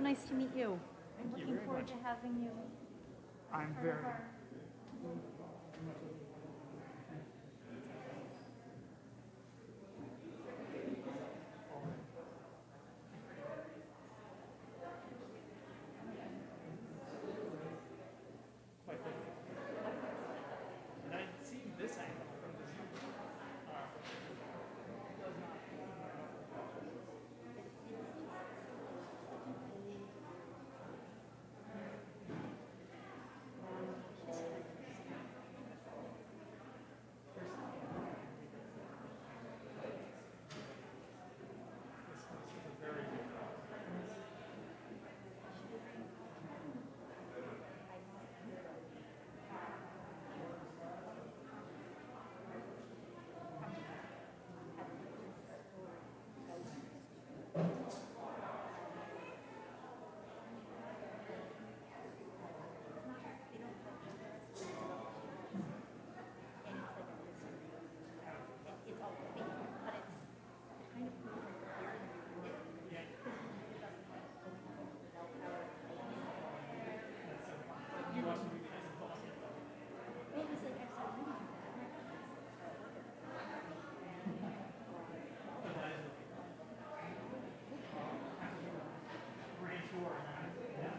nice to meet you. I'm Thank you looking very forward much. to having you. I'm part very. of our- Quite literally. And I've seen this angle from this view. It does not. This is a very good process. It's all fake, but it's kind of cool when you're here and you read it. Yeah. You want to do the as possible. Well, it was like I started reading that. But that is a grand tour. Yeah.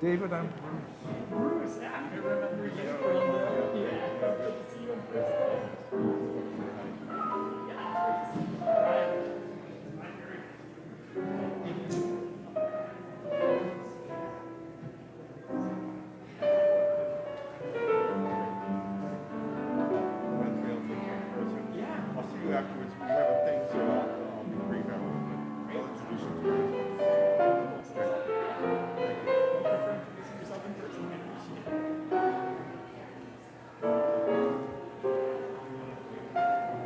David, I'm Bruce, yeah, I remember you from the. Yeah. Good to see you in person. Yeah. I'll see you afterwards. We have a thing, so I'll be brief afterwards. I'll introduce you to her. Introducing yourself in person. I appreciate it.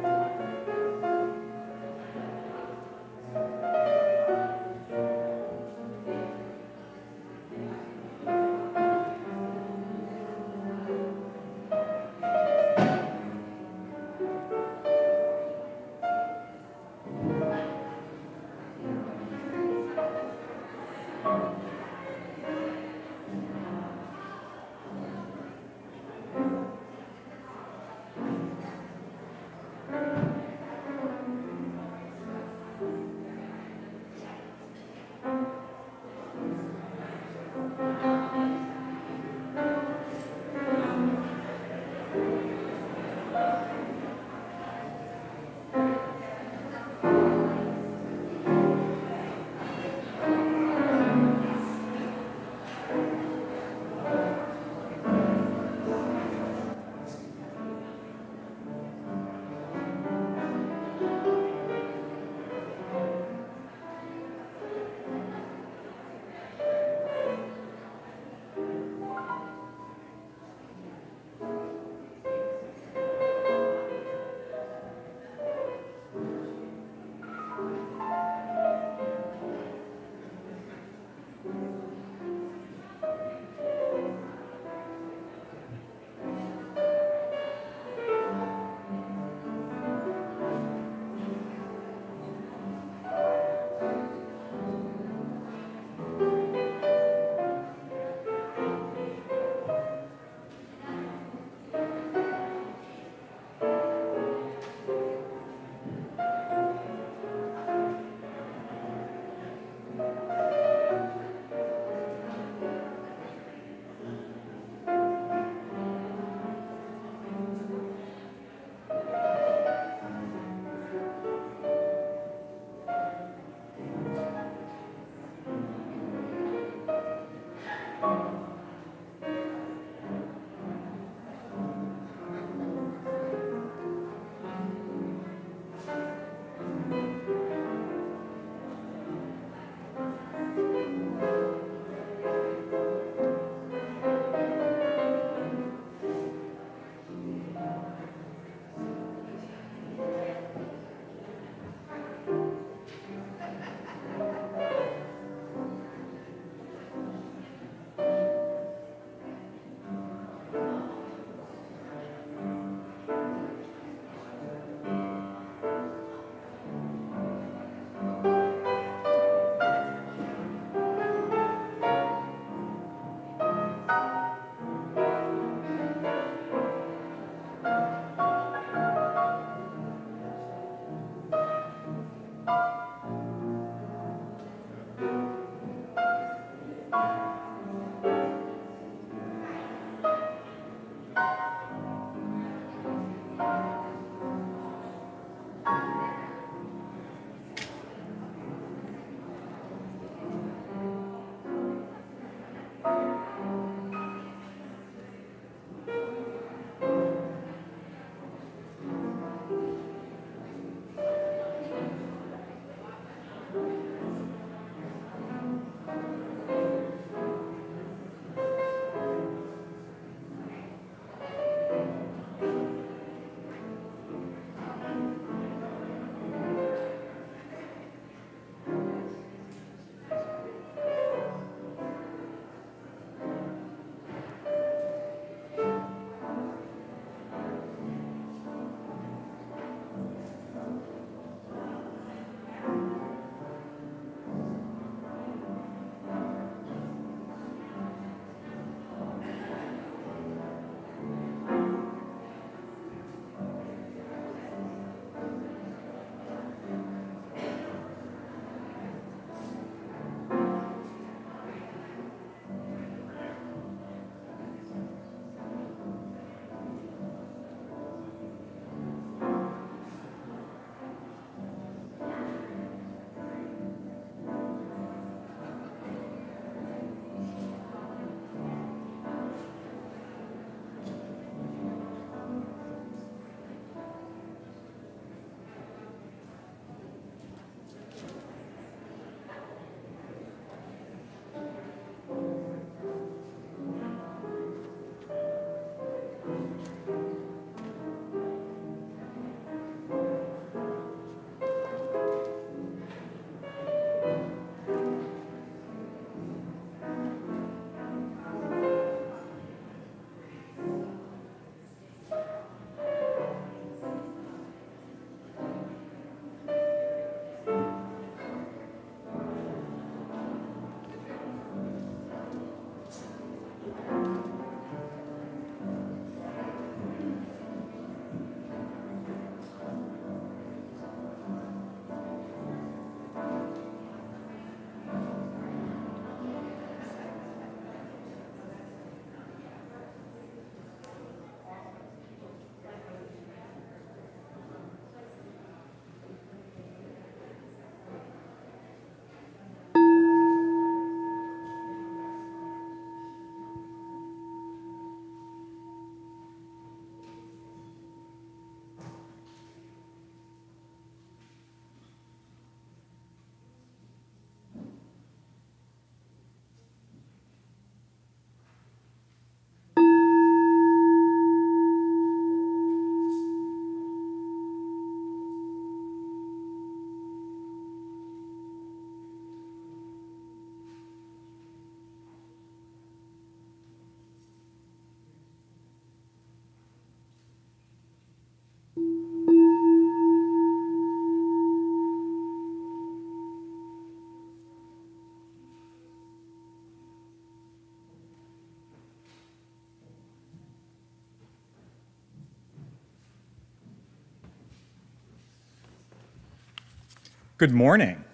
Good morning.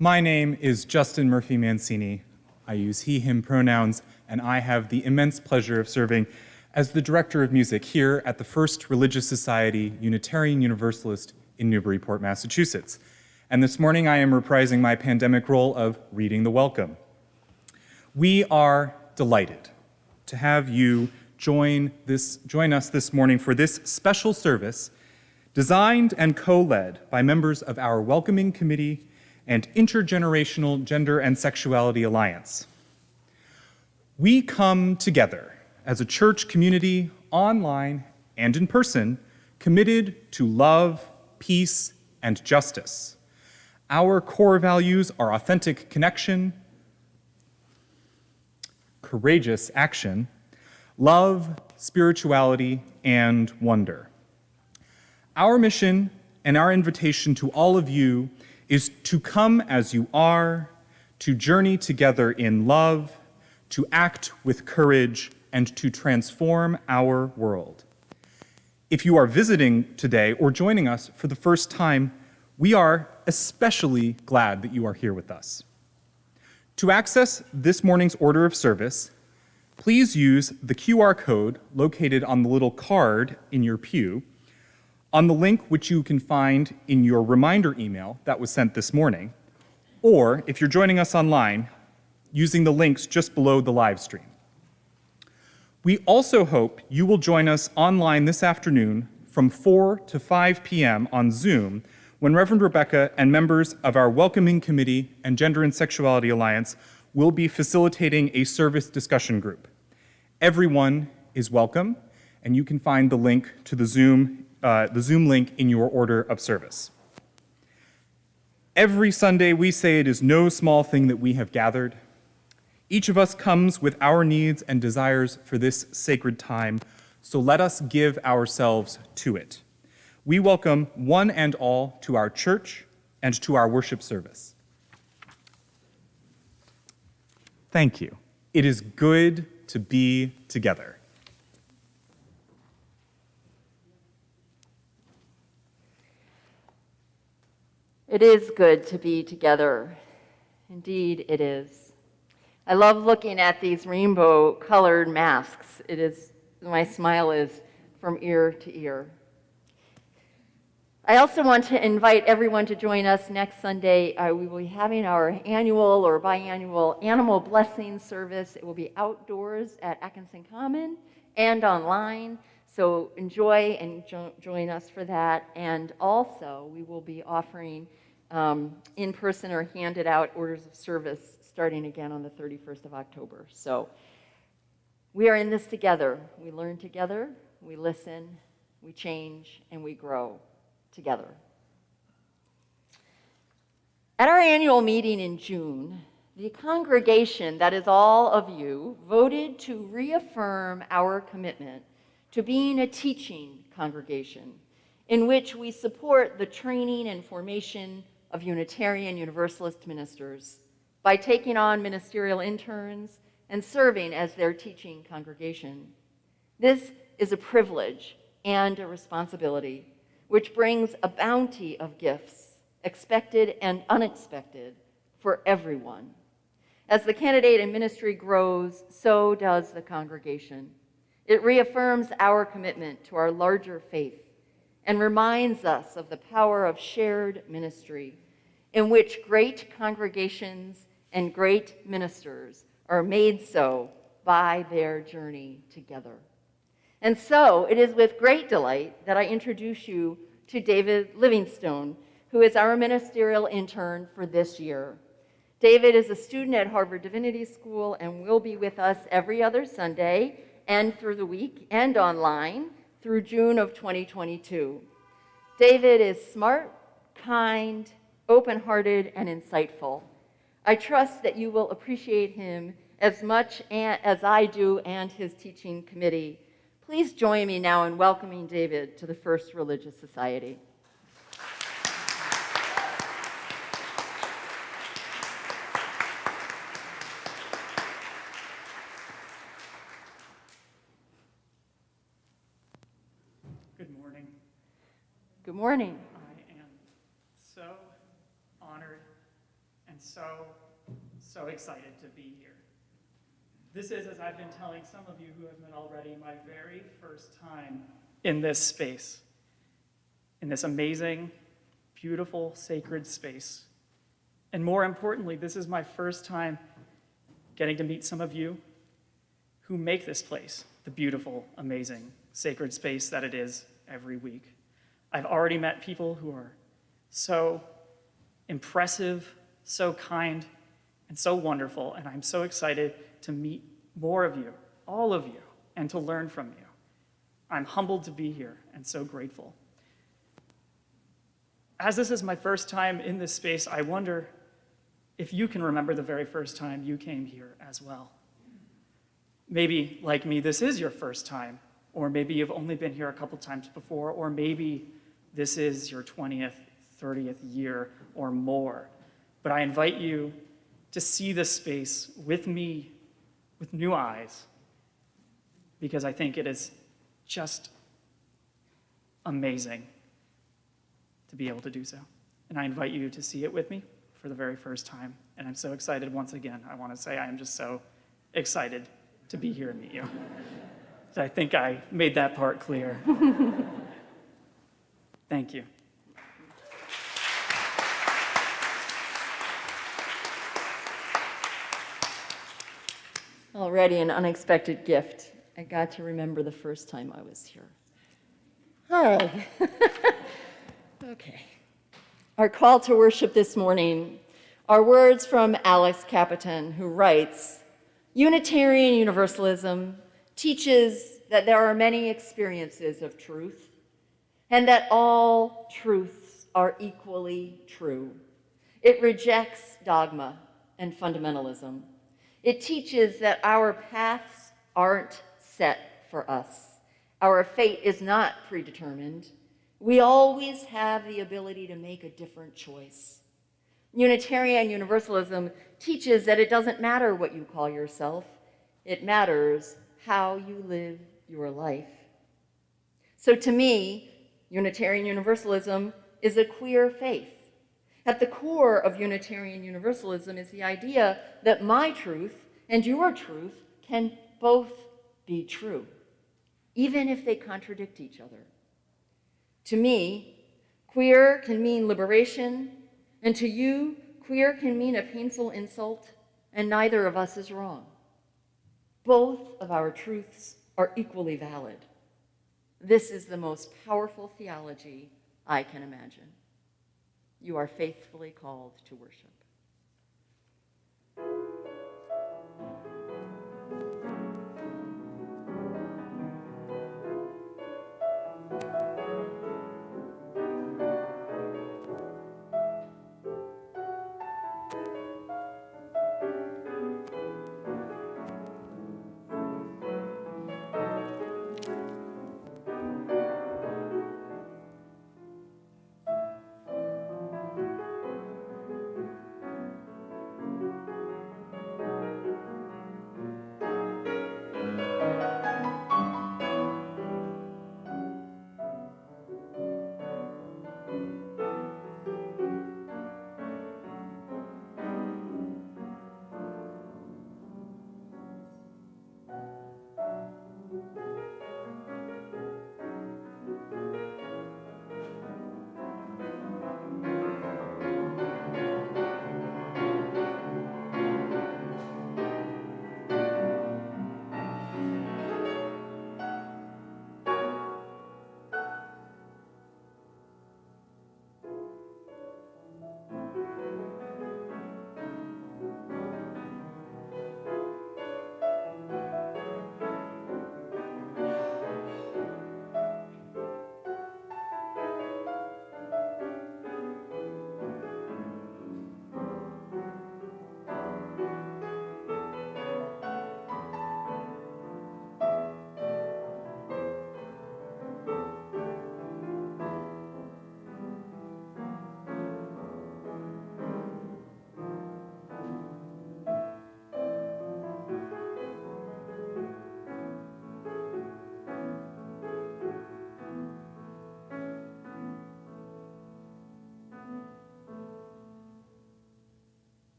My name is Justin Murphy Mancini. I use he, him pronouns, and I have the immense pleasure of serving as the Director of Music here at the First Religious Society Unitarian Universalist in Newburyport, Massachusetts. And this morning I am reprising my pandemic role of reading the welcome. We are delighted to have you join us this morning for this special service designed and co-led by members of our Welcoming Committee and Intergenerational Gender and Sexuality Alliance. We come together as a church community, online and in person, committed to love, peace, and justice. Our core values are authentic connection, courageous action, love, spirituality, and wonder. Our mission and our invitation to all of you is to come as you are, to journey together in love, to act with courage, and to transform our world. If you are visiting today or joining us for the first time, we are especially glad that you are here with us. To access this morning's order of service, please use the QR code located on the little card in your pew, on the link which you can find in your reminder email that was sent this morning, or if you're joining us online, using the links just below the live stream. We also hope you will join us online this afternoon from 4 to 5 p.m. on Zoom when Reverend Rebecca and members of our Welcoming Committee and Gender and Sexuality Alliance will be facilitating a service discussion group. Everyone is welcome, and you can find the link to the Zoom link in your order of service. Every Sunday we say it is no small thing that we have gathered. Each of us comes with our needs and desires for this sacred time, so let us give ourselves to it. We welcome one and all to our church and to our worship service. Thank you. It is good to be together. It is good to be together. Indeed, it is. I love looking at these rainbow-colored masks. My smile is from ear to ear. I also want to invite everyone to join us next Sunday. We will be having our annual or biannual animal blessing service. It will be outdoors at Atkinson Common and online. So enjoy and join us for that. And also, we will be offering in person or handed out orders of service starting again on the 31st of October. So we are in this together. We learn together, we listen, we change, and we grow together. At our annual meeting in June, the congregation, that is all of you, voted to reaffirm our commitment to being a teaching congregation in which we support the training and formation of Unitarian Universalist ministers by taking on ministerial interns and serving as their teaching congregation. This is a privilege and a responsibility which brings a bounty of gifts, expected and unexpected, for everyone. As the candidate in ministry grows, so does the congregation. It reaffirms our commitment to our larger faith and reminds us of the power of shared ministry, in which great congregations and great ministers are made so by their journey together. And so it is with great delight that I introduce you to David Livingstone, who is our ministerial intern for this year. David is a student at Harvard Divinity School and will be with us every other Sunday and through the week and online through June of 2022. David is smart, kind, open-hearted, and insightful. I trust that you will appreciate him as much as I do and his teaching committee. Please join me now in welcoming David to the First Religious Society. Good morning. Good morning. I am so excited to be here. This is, as I've been telling some of you who have met already, my very first time in this space, in this amazing, beautiful, sacred space. And more importantly, this is my first time getting to meet some of you who make this place the beautiful, amazing, sacred space that it is every week. I've already met people who are so impressive, so kind, and so wonderful, and I'm so excited to meet more of you, all of you, and to learn from you. I'm humbled to be here and so grateful. As this is my first time in this space, I wonder if you can remember the very first time you came here as well. Maybe, like me, this is your first time, or maybe you've only been here a couple times before, or maybe this is your 20th, 30th year or more. But I invite you to see this space with me with new eyes, because I think it is just amazing to be able to do so. And I invite you to see it with me for the very first time. And I'm so excited once again. I want to say I am just so excited to be here and meet you. So I think I made that part clear. Thank you. Already an unexpected gift. I got to remember the first time I was here. Hi. Okay. Our call to worship this morning are words from Alex Capitan, who writes, Unitarian Universalism teaches that there are many experiences of truth and that all truths are equally true. It rejects dogma and fundamentalism. It teaches that our paths aren't set for us. Our fate is not predetermined. We always have the ability to make a different choice. Unitarian Universalism teaches that it doesn't matter what you call yourself. It matters how you live your life. So to me, Unitarian Universalism is a queer faith. At the core of Unitarian Universalism is the idea that my truth and your truth can both be true, even if they contradict each other. To me, queer can mean liberation, and to you, queer can mean a painful insult, and neither of us is wrong. Both of our truths are equally valid. This is the most powerful theology I can imagine. You are faithfully called to worship.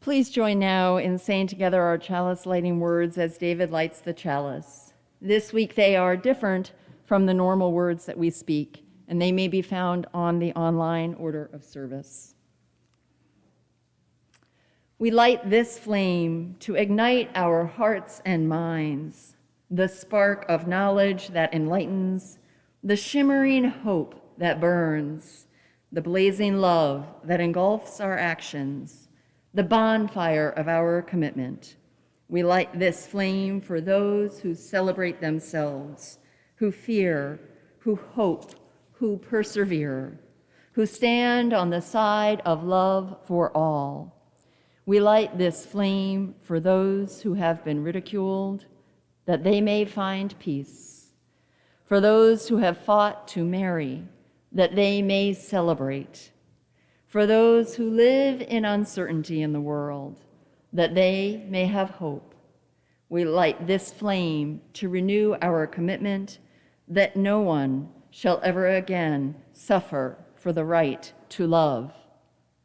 Please join now in saying together our chalice lighting words as David lights the chalice. This week they are different from the normal words that we speak, and they may be found on the online order of service. We light this flame to ignite our hearts and minds, the spark of knowledge that enlightens, the shimmering hope that burns, the blazing love that engulfs our actions, the bonfire of our commitment. We light this flame for those who celebrate themselves, who fear, who hope, who persevere, who stand on the side of love for all. We light this flame for those who have been ridiculed, that they may find peace, for those who have fought to marry, that they may celebrate, for those who live in uncertainty in the world, that they may have hope. We light this flame to renew our commitment that no one shall ever again suffer for the right to love.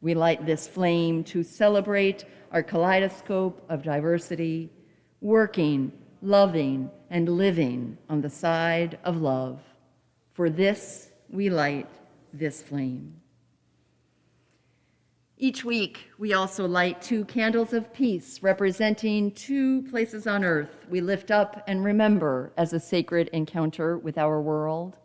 We light this flame to celebrate our kaleidoscope of diversity, working, loving, and living on the side of love. For this, we light this flame. Each week, we also light 2 candles of peace representing 2 places on earth we lift up and remember as a sacred encounter with our world.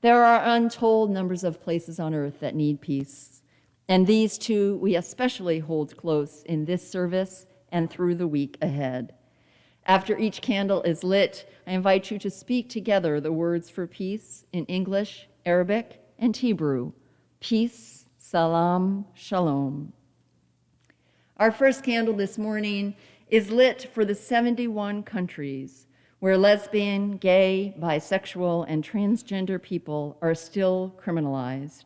There are untold numbers of places on earth that need peace, and these 2 we especially hold close in this service and through the week ahead. After each candle is lit, I invite you to speak together the words for peace in English, Arabic, and Hebrew. Peace, salam, shalom. Our first candle this morning is lit for the 71 countries where lesbian, gay, bisexual, and transgender people are still criminalized.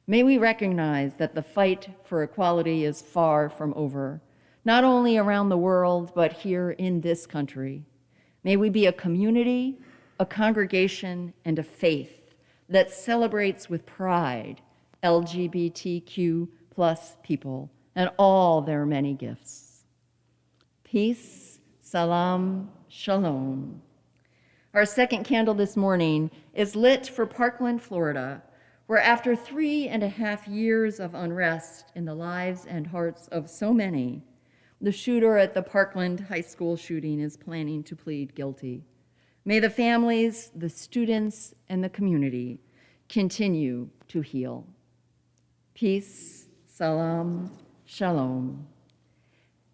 May we recognize that the fight for equality is far from over, not only around the world, but here in this country. May we be a community, a congregation, and a faith that celebrates with pride LGBTQ plus people and all their many gifts. Peace, salam, shalom. Our second candle this morning is lit for Parkland, Florida, where after 3.5 years of unrest in the lives and hearts of so many, the shooter at the Parkland High School shooting is planning to plead guilty. May the families, the students, and the community continue to heal. Peace, salam, shalom.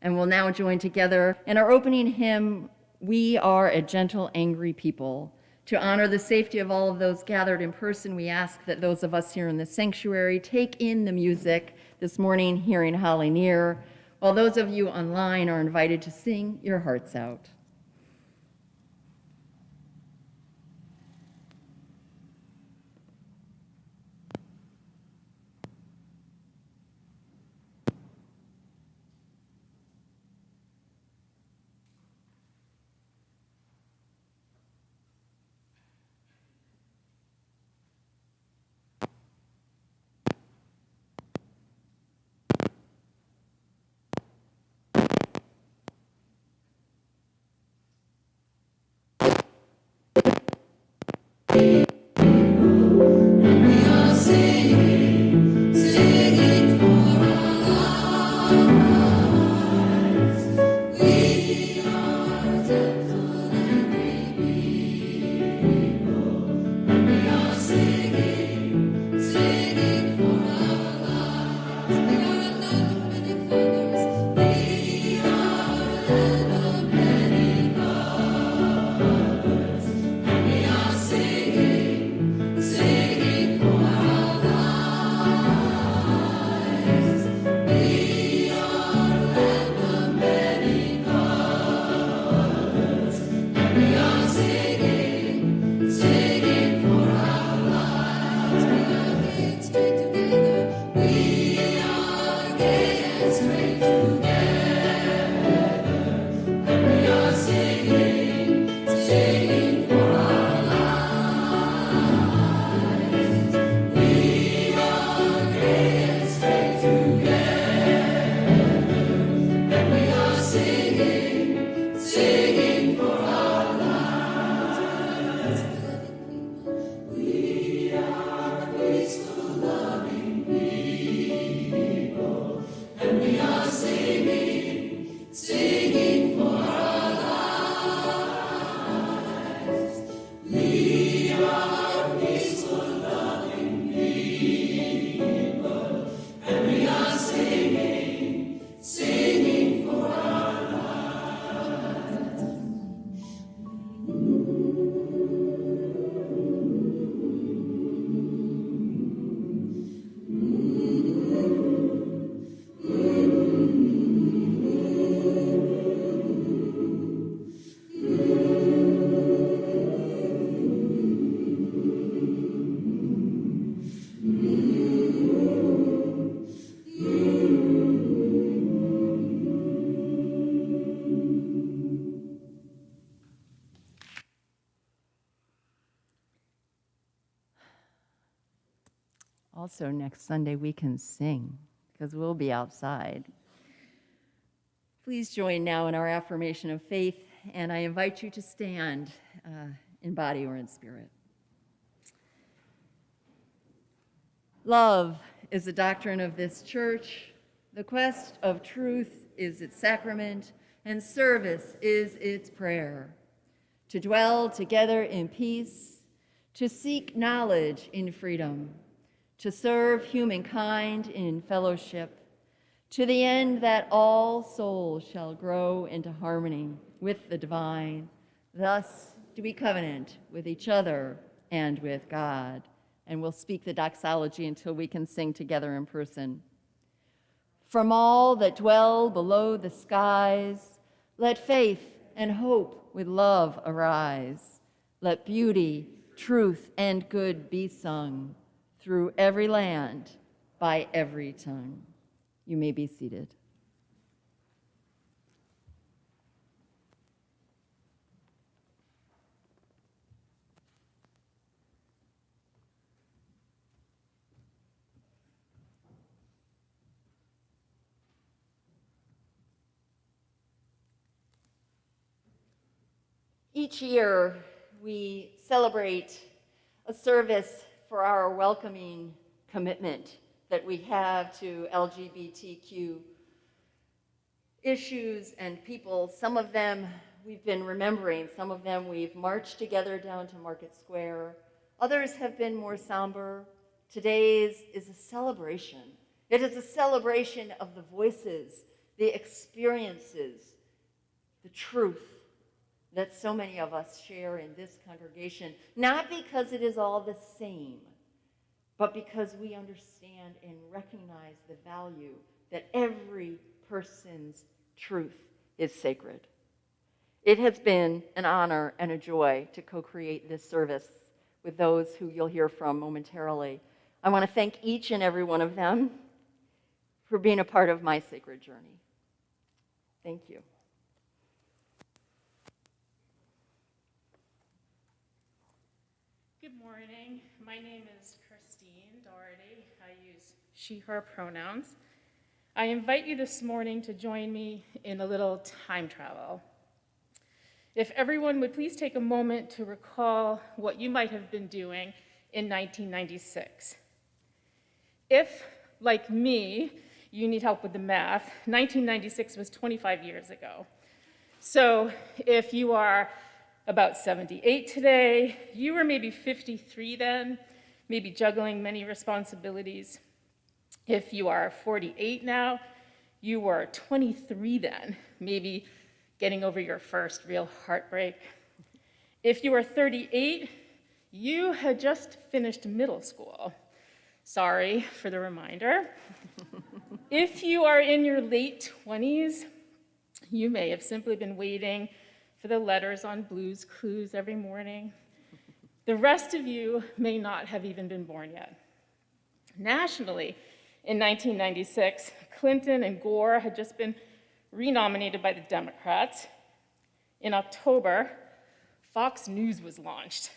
And we'll now join together in our opening hymn, We Are a Gentle, Angry People. To honor the safety of all of those gathered in person, we ask that those of us here in the sanctuary take in the music this morning, hearing Holly Near, while those of you online are invited to sing your hearts out. Also, next Sunday we can sing because we'll be outside. Please join now in our affirmation of faith, and I invite you to stand in body or in spirit. Love is the doctrine of this church. The quest of truth is its sacrament, and service is its prayer. To dwell together in peace, to seek knowledge in freedom, to serve humankind in fellowship, to the end that all souls shall grow into harmony with the divine. Thus do we covenant with each other and with God. And we'll speak the doxology until we can sing together in person. From all that dwell below the skies, let faith and hope with love arise. Let beauty, truth, and good be sung through every land, by every tongue. You may be seated. Each year, we celebrate a service for our welcoming commitment that we have to LGBTQ issues and people. Some of them we've been remembering, some of them we've marched together down to Market Square. Others have been more somber. Today's is a celebration. It is a celebration of the voices, the experiences, the truth that so many of us share in this congregation, not because it is all the same, but because we understand and recognize the value that every person's truth is sacred. It has been an honor and a joy to co-create this service with those who you'll hear from momentarily. I want to thank each and every one of them for being a part of my sacred journey. Thank you. Good morning. My name is Christine Doherty. I use she, her pronouns. I invite you this morning to join me in a little time travel. If everyone would please take a moment to recall what you might have been doing in 1996. If, like me, you need help with the math, 1996 was 25 years ago. So if you are about 78 today, you were maybe 53 then, maybe juggling many responsibilities. If you are 48 now, you were 23 then, maybe getting over your first real heartbreak. If you were 38, you had just finished middle school. Sorry for the reminder. If you are in your late 20s, you may have simply been waiting for the letters on Blue's Clues every morning. The rest of you may not have even been born yet. Nationally, in 1996, Clinton and Gore had just been renominated by the Democrats. In October, Fox News was launched.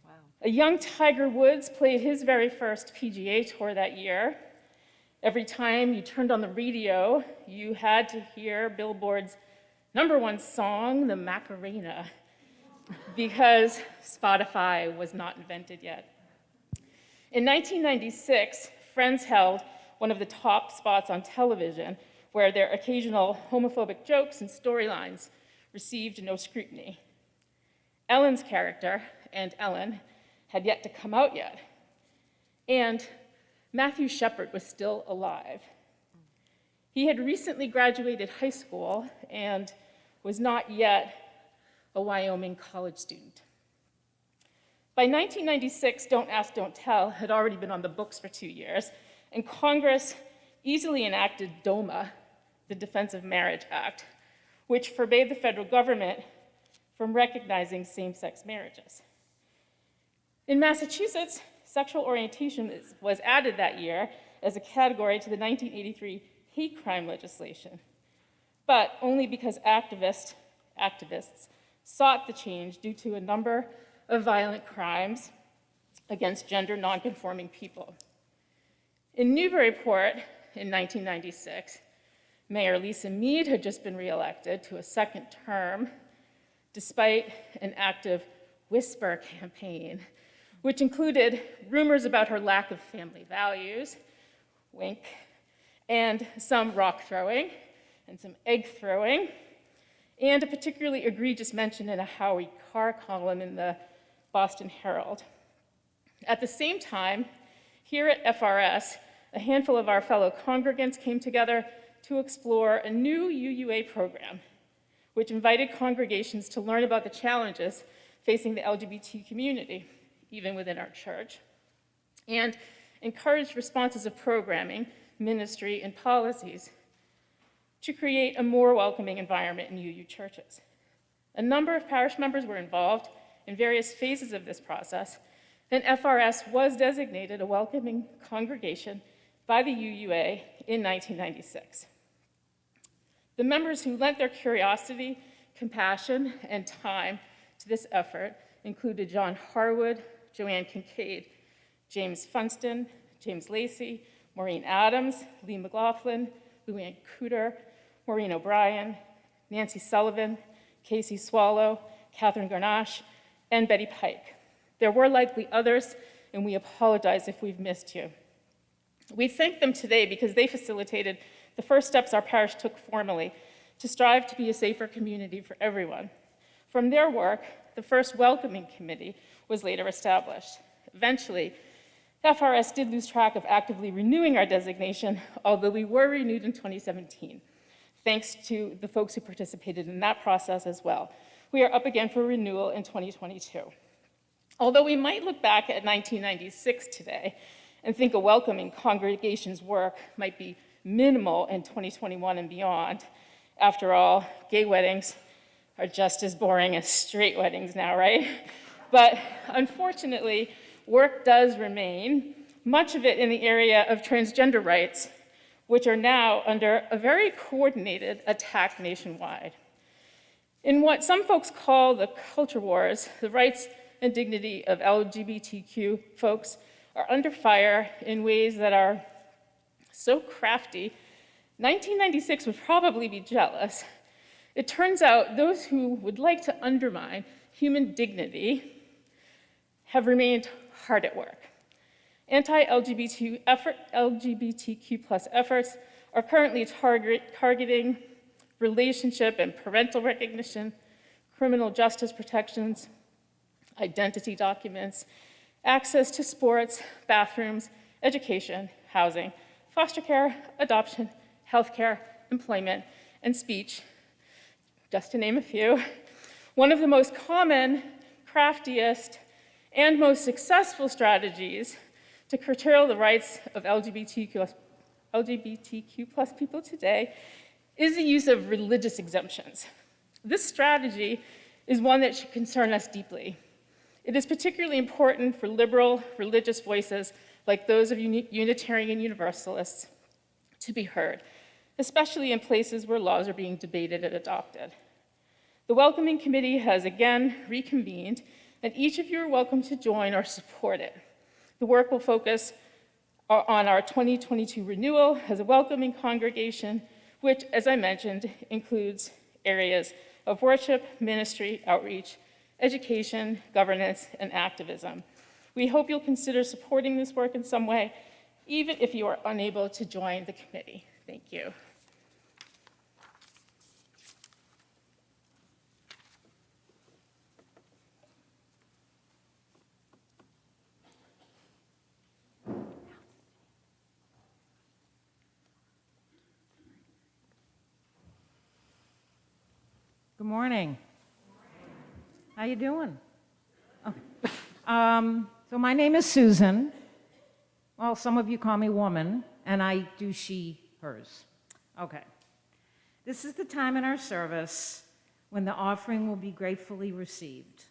Wow. A young Tiger Woods played his very first PGA Tour that year. Every time you turned on the radio, you had to hear Billboard's #1 song, the Macarena, because Spotify was not invented yet. In 1996, Friends held one of the top spots on television where their occasional homophobic jokes and storylines received no scrutiny. Ellen's character, and Ellen, had yet to come out yet. And Matthew Shepard was still alive. He had recently graduated high school and was not yet a Wyoming college student. By 1996, Don't Ask, Don't Tell had already been on the books for 2 years, and Congress easily enacted DOMA, the Defense of Marriage Act, which forbade the federal government from recognizing same-sex marriages. In Massachusetts, sexual orientation was added that year as a category to the 1983 hate crime legislation, but only because activists sought the change due to a number of violent crimes against gender nonconforming people. In Newburyport in 1996, Mayor Lisa Mead had just been reelected to a second term, despite an active whisper campaign, which included rumors about her lack of family values, wink, and some rock throwing, and some egg throwing, and a particularly egregious mention in a Howie Carr column in the Boston Herald. At the same time, here at FRS, a handful of our fellow congregants came together to explore a new UUA program, which invited congregations to learn about the challenges facing the LGBT community, even within our church, and encouraged responsive programming, ministry, and policies to create a more welcoming environment in UU churches. A number of parish members were involved in various phases of this process, and FRS was designated a welcoming congregation by the UUA in 1996. The members who lent their curiosity, compassion, and time to this effort included John Harwood, Joanne Kincaid, James Funston, James Lacey, Maureen Adams, Lee McLaughlin, Luann Cooter, Maureen O'Brien, Nancy Sullivan, Casey Swallow, Catherine Garnache, and Betty Pike. There were likely others, and we apologize if we've missed you. We thank them today because they facilitated the first steps our parish took formally to strive to be a safer community for everyone. From their work, the first welcoming committee was later established. Eventually, FRS did lose track of actively renewing our designation, although we were renewed in 2017, thanks to the folks who participated in that process as well. We are up again for renewal in 2022. Although we might look back at 1996 today and think a welcoming congregation's work might be minimal in 2021 and beyond, after all, gay weddings are just as boring as straight weddings now, right? But unfortunately, work does remain, much of it in the area of transgender rights, which are now under a very coordinated attack nationwide. In what some folks call the culture wars, the rights and dignity of LGBTQ folks are under fire in ways that are so crafty, 1996 would probably be jealous. It turns out those who would like to undermine human dignity have remained hard at work. LGBTQ plus efforts are currently targeting relationship and parental recognition, criminal justice protections, identity documents, access to sports, bathrooms, education, housing, foster care, adoption, healthcare, employment, and speech, just to name a few. One of the most common, craftiest, and most successful strategies to curtail the rights of LGBTQ plus people today is the use of religious exemptions. This strategy is one that should concern us deeply. It is particularly important for liberal religious voices like those of Unitarian Universalists to be heard, especially in places where laws are being debated and adopted. The Welcoming Committee has again reconvened, and each of you are welcome to join or support it. The work will focus on our 2022 renewal as a welcoming congregation, which, as I mentioned, includes areas of worship, ministry, outreach, education, governance, and activism. We hope you'll consider supporting this work in some way, even if you are unable to join the committee. Thank you. Good morning. How you doing? Oh. So my name is Susan. Well, some of you call me woman, and I do she, hers. Okay. This is the time in our service when the offering will be gratefully received.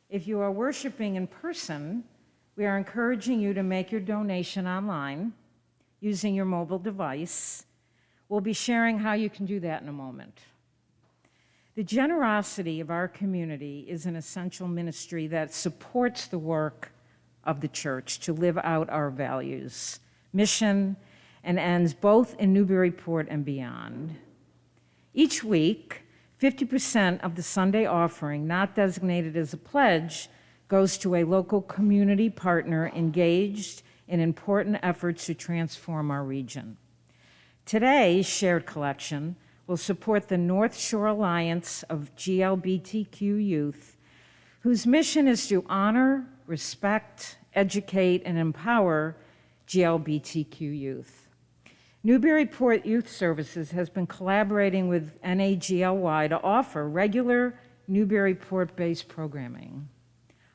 If you are worshiping in person, we are encouraging you to make your donation online using your mobile device. We'll be sharing how you can do that in a moment. The generosity of our community is an essential ministry that supports the work of the church to live out our values, mission, and ends both in Newburyport and beyond. Each week, 50% of the Sunday offering not designated as a pledge goes to a local community partner engaged in important efforts to transform our region. Today's shared collection will support the North Shore Alliance of GLBTQ youth, whose mission is to honor, respect, educate, and empower GLBTQ youth. Newburyport Youth Services has been collaborating with NAGLY to offer regular Newburyport-based programming,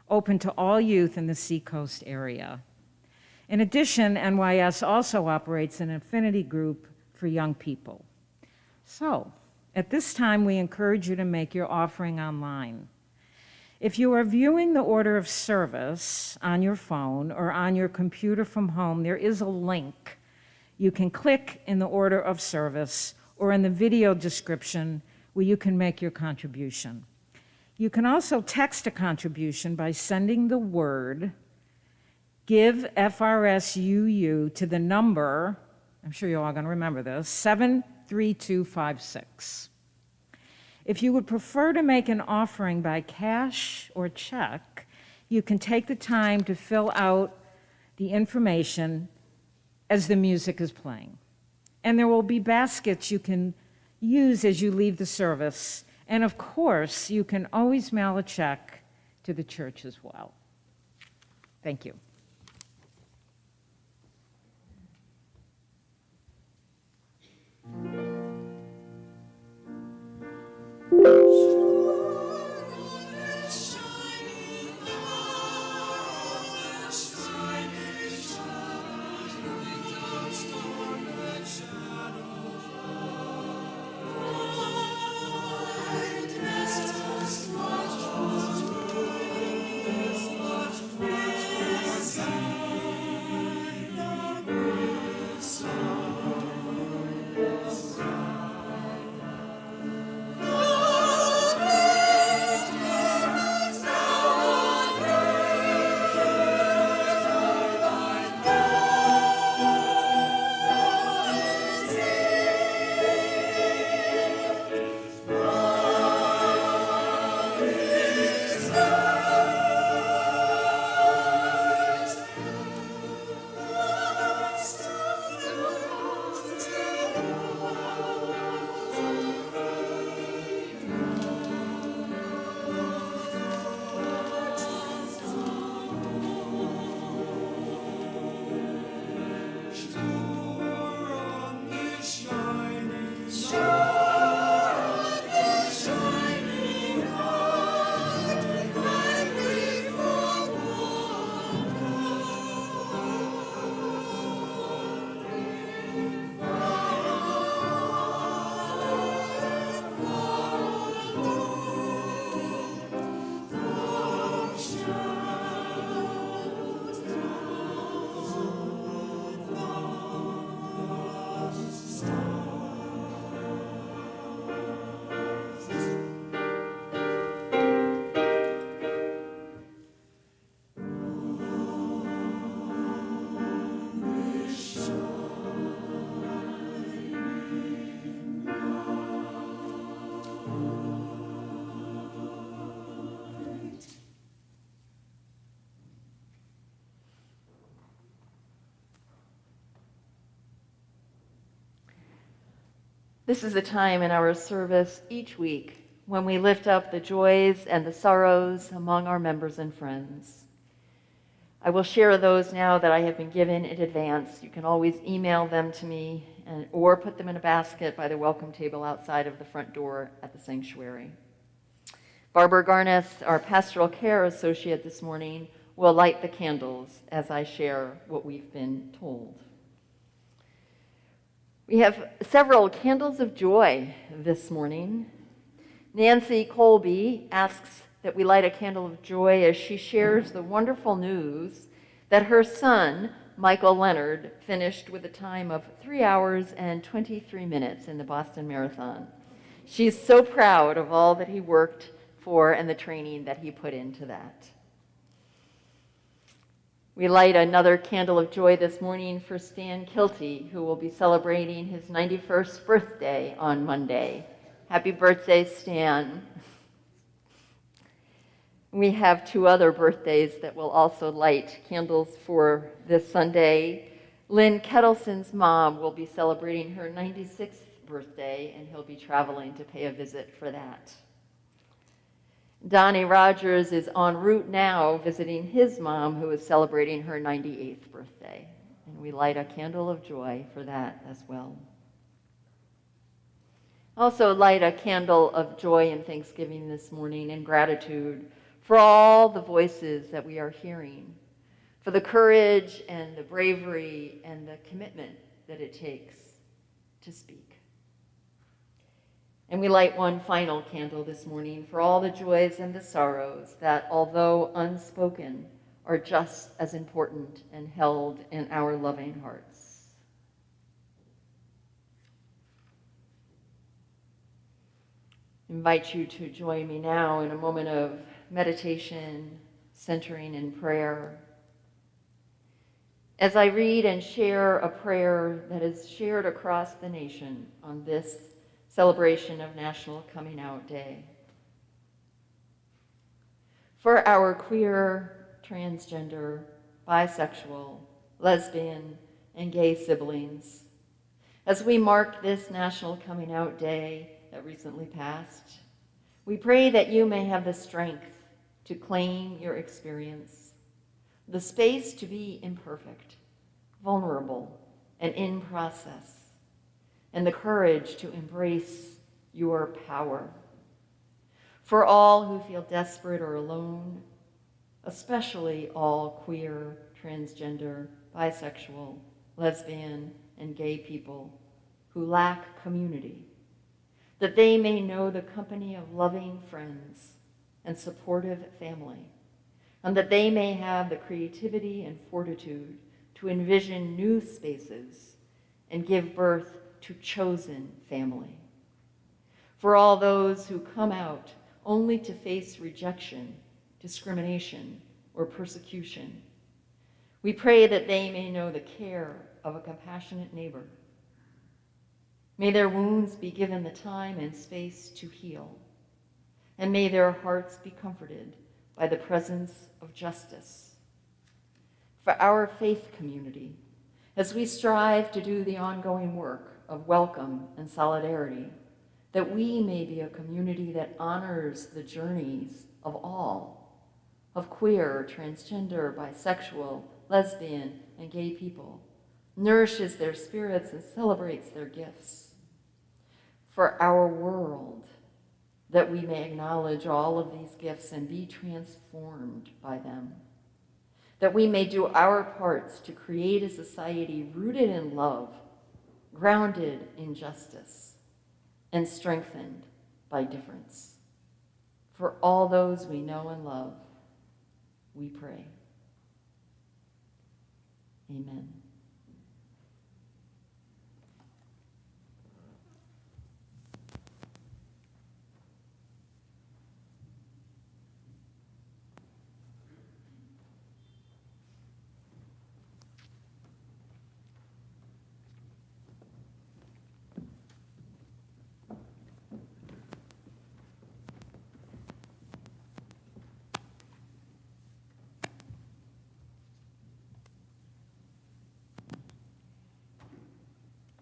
open to all youth in the Seacoast area. In addition, NYS also operates an affinity group for young people. So, at this time, we encourage you to make your offering online. If you are viewing the order of service on your phone or on your computer from home, there is a link. You can click in the order of service or in the video description where you can make your contribution. You can also text a contribution by sending the word Give FRSUU to the number, I'm sure you're all going to remember this, 73256. If you would prefer to make an offering by cash or check, you can take the time to fill out the information as the music is playing. And there will be baskets you can use as you leave the service. And of course, you can always mail a check to the church as well. Thank you. This is a time in our service each week when we lift up the joys and the sorrows among our members and friends. I will share those now that I have been given in advance. You can always email them to me or put them in a basket by the welcome table outside of the front door at the sanctuary. Barbara Garness, our pastoral care associate this morning, will light the candles as I share what we've been told. We have several candles of joy this morning. Nancy Colby asks that we light a candle of joy as she shares the wonderful news that her son, Michael Leonard, finished with a time of 3 hours and 23 minutes in the Boston Marathon. She's so proud of all that he worked for and the training that he put into that. We light another candle of joy this morning for Stan Kilty, who will be celebrating his 91st birthday on Monday. Happy birthday, Stan. We have 2 other birthdays that will also light candles for this Sunday. Lynn Kettleson's mom will be celebrating her 96th birthday, and he'll be traveling to pay a visit for that. Donnie Rogers is en route now visiting his mom, who is celebrating her 98th birthday. And we light a candle of joy for that as well. Also light a candle of joy and thanksgiving this morning and gratitude for all the voices that we are hearing, for the courage and the bravery and the commitment that it takes to speak. And we light one final candle this morning for all the joys and the sorrows that, although unspoken, are just as important and held in our loving hearts. I invite you to join me now in a moment of meditation, centering in prayer, as I read and share a prayer that is shared across the nation on this celebration of National Coming Out Day. For our queer, transgender, bisexual, lesbian, and gay siblings, as we mark this National Coming Out Day that recently passed, we pray that you may have the strength to claim your experience, the space to be imperfect, vulnerable, and in process, and the courage to embrace your power. For all who feel desperate or alone, especially all queer, transgender, bisexual, lesbian, and gay people who lack community, that they may know the company of loving friends and supportive family, and that they may have the creativity and fortitude to envision new spaces and give birth to chosen family. For all those who come out only to face rejection, discrimination, or persecution, we pray that they may know the care of a compassionate neighbor. May their wounds be given the time and space to heal, and may their hearts be comforted by the presence of justice. For our faith community, as we strive to do the ongoing work of welcome and solidarity, that we may be a community that honors the journeys of all, of queer, transgender, bisexual, lesbian, and gay people, nourishes their spirits and celebrates their gifts. For our world, that we may acknowledge all of these gifts and be transformed by them, that we may do our parts to create a society rooted in love, grounded in justice, and strengthened by difference. For all those we know and love, we pray. Amen.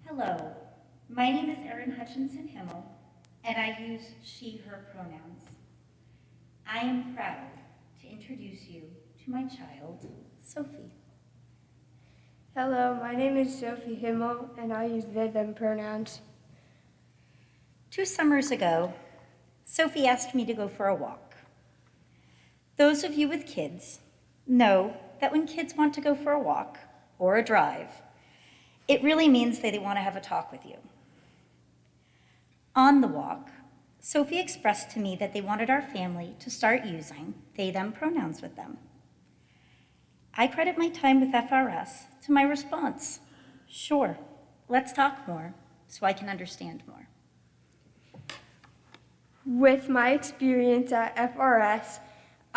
Hello, my name is Erin Hutchinson Himmel, and I use she, her pronouns. I am proud to introduce you to my child, Sophie. Hello, my name is Sophie Himmel, and I use they, them pronouns. 2 summers ago, Sophie asked me to go for a walk. Those of you with kids know that when kids want to go for a walk or a drive, it really means they want to have a talk with you. On the walk, Sophie expressed to me that they wanted our family to start using they, them pronouns with them. I credit my time with FRS to my response. Sure, let's talk more so I can understand more. With my experience at FRS,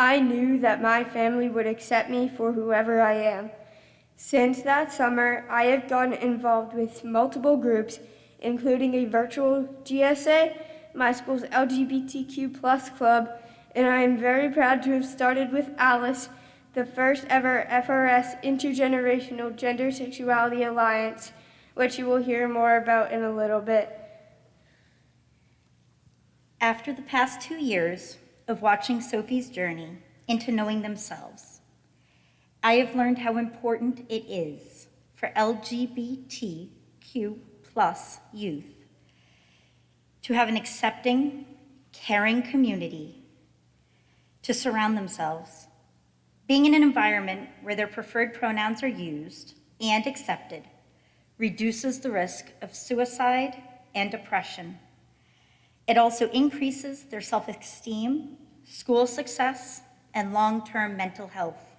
I knew that my family would accept me for whoever I am. Since that summer, I have gotten involved with multiple groups, including a virtual GSA, my school's LGBTQ+ club, and I am very proud to have started with Alice, the first ever FRS Intergenerational Gender Sexuality Alliance, which you will hear more about in a little bit. After the past 2 years of watching Sophie's journey into knowing themselves, I have learned how important it is for LGBTQ+ youth to have an accepting, caring community to surround themselves. Being in an environment where their preferred pronouns are used and accepted reduces the risk of suicide and depression. It also increases their self-esteem, school success, and long-term mental health.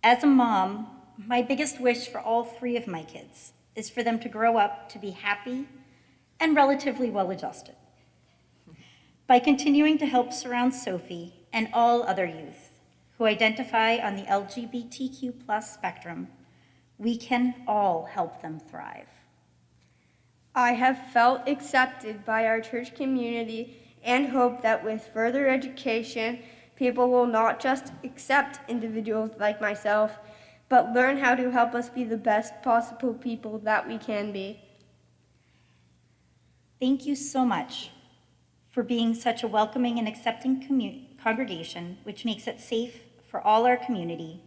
As a mom, my biggest wish for all 3 of my kids is for them to grow up to be happy and relatively well-adjusted. By continuing to help surround Sophie and all other youth who identify on the LGBTQ+ spectrum, we can all help them thrive. I have felt accepted by our church community and hope that with further education, people will not just accept individuals like myself, but learn how to help us be the best possible people that we can be. Thank you so much for being such a welcoming and accepting congregation, which makes it safe for all our community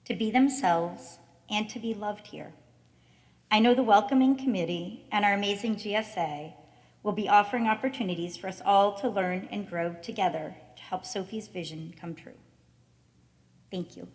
to be themselves and to be loved here. I know the welcoming committee and our amazing GSA will be offering opportunities for us all to learn and grow together to help Sophie's vision come true. Thank you.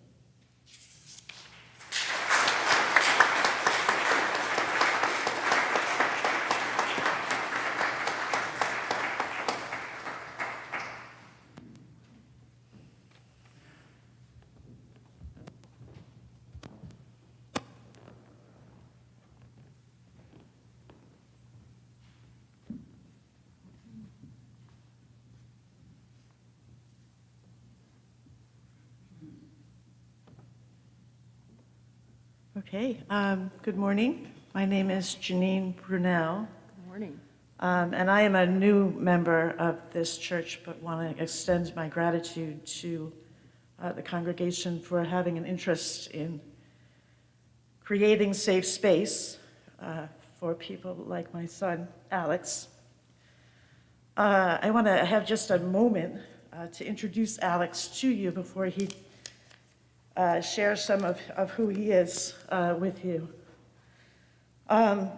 Okay, good morning. My name is Janine Brunel, Good morning. and I am a new member of this church, but want to extend my gratitude to the congregation for having an interest in creating safe space for people like my son, Alex. I want to have just a moment to introduce Alex to you before he share some of who he is with you. My